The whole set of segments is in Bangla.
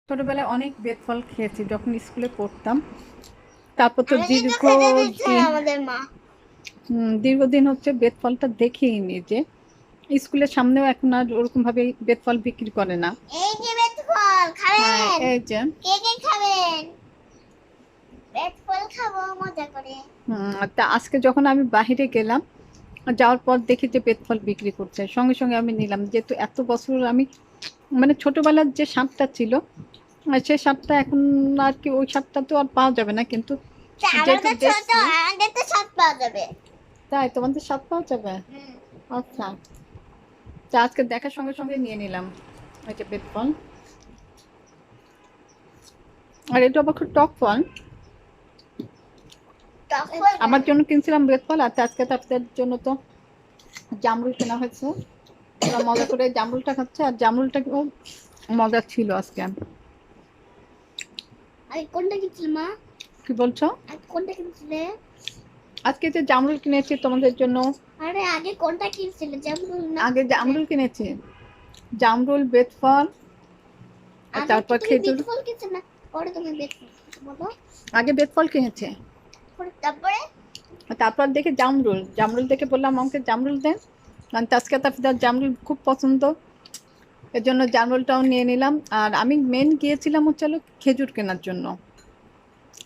ছোটবেলায় অনেক বেত ফল খেয়েছি যখন স্কুলে পড়তাম। তারপর তো আমি কিন্তু খেতে দিচ্ছে দীর্ঘদিন আমাদের মা। দীর্ঘদিন হচ্ছে বেত ফলটা দেখিনি যে স্কুলের সামনেও এখন আর ওরকম ভাবে বেত ফল বিক্রি করে না। এই যে বেত ফল হ্যাঁ, খাবেন? এই যে কে কে খাবেন? বেত ফল খাবো মজা করে। তা আজকে যখন আমি বাহিরে গেলাম, যাওয়ার পর দেখি যে বেত ফল বিক্রি করছে, সঙ্গে সঙ্গে আমি নিলাম। যেহেতু এত বছর আমি মানে ছোটবেলার যে স্বাদটা ছিল, সেই স্বাদটা এখন আর কি, ওই স্বাদটা তো আর পাওয়া যাবে না, কিন্তু তা যেহেতু আমাদের ছোট দেখছি। আমাদের তো স্বাদ পাওয়া যাবে। তাই তোমাদের স্বাদ পাওয়া যাবে? হুম। আচ্ছা, তা আজকে দেখার সঙ্গে সঙ্গে নিয়ে নিলাম ওই যে বেত ফল। আর এটা আবার খুব টক ফল। টক ফল আমার জন্য কিনছিলাম বেত ফল, আর আজকে তো আপনাদের জন্য তো জামরুল কেনা হয়েছে। ওরা মজা করে জামরুলটা খাচ্ছে, আর জামরুলটা মজা ছিল আজকে। আর কোনটা কিনছিল মা? কি বলছো? আর কোনটা কিনছিলে? আজকে যে জামরুল কিনেছি তোমাদের জন্য। আরে আগে কোনটা কিনছিলে? জামরুল না? আগে জামরুল কিনেছি, জামরুল, বেত ফল, আর আগে কি তারপর তুমি খেজুর। বেত ফল কিনছো না? পরে তুমি বেত ফল কিনছো বলো? আগে বেত ফল কিনেছে, তারপরে তারপর দেখে জামরুল, জামরুল দেখে বললাম আমাকে জামরুল দেন, কারণ তাজকা তাফিদার জামরুল খুব পছন্দ। এর জন্য জামরুলটাও নিয়ে নিলাম। আর আমি মেন গিয়েছিলাম হচ্ছে হলো খেজুর কেনার জন্য।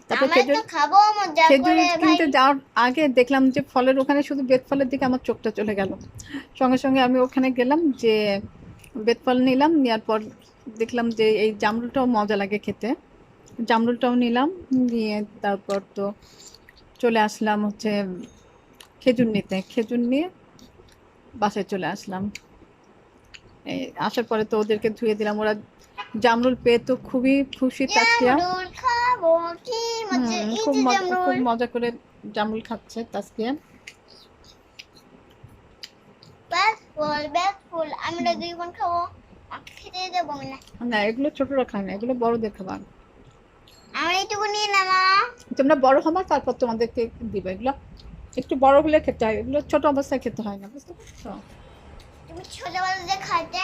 তারপর আমরা খেজুর তো খাবো মজা খেজুর করে ভাই। কিনতে যাওয়ার আগে দেখলাম যে ফলের ওখানে শুধু বেত ফলের দিকে আমার চোখটা চলে গেল। সঙ্গে সঙ্গে আমি ওখানে গেলাম, যে বেত ফল নিলাম। নেওয়ার পর দেখলাম যে এই জামরুলটাও মজা লাগে খেতে, জামরুলটাও নিলাম। নিয়ে তারপর তো চলে আসলাম হচ্ছে খেজুর নিতে। খেজুর নিয়ে বাসায় চলে আসলাম। এই আসার পরে তো ওদেরকে ধুয়ে দিলাম। ওরা জামরুল পেয়ে তো খুবই খুশি, তাসকিয়া। জামরুল খাবো কি মজা, এই খুব যে মজা, খুব জামরুল। মজা করে জামরুল খাচ্ছে তাসকিয়া। বেত ফুল আমরা দুই বোন খাবো। আমাকে খেতে দেবো না? না, এগুলো ছোটরা খায় না, এগুলো বড়দের খাবার। আমরা এইটুকু নিয়ে না মা। তোমরা বড় হবা, তারপর তোমাদেরকে দিবে এগুলো। একটু বড় হলে খেতে হয়, এগুলো ছোট অবস্থায় খেতে হয় না, বুঝতে পারছো? তুমি ছোটবেলা যে খাইতে।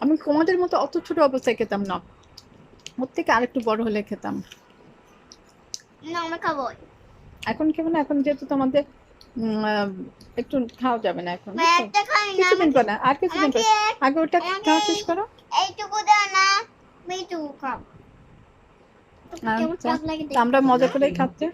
আমি তোমাদের মতো অত ছোট অবস্থায় খেতাম না, ওর থেকে আরেকটু বড় হলে খেতাম। না আমরা খাবো। এখন কেমন, এখন যেহেতু তোমাদের একটু খাওয়া যাবে না এখন, মা বুঝছো? একটা খাই না, কিছুদিন আমাকে পর না, আর কিছুদিন পর। আমাকে আগে ওটা আমাকে খাওয়া শেষ করো। এইটুকু দাও না। আমি এইটুকু খাবো। কেমন আচ্ছা, টক লাগে তা আমরা দেখতে মজা না? করেই খাচ্ছি।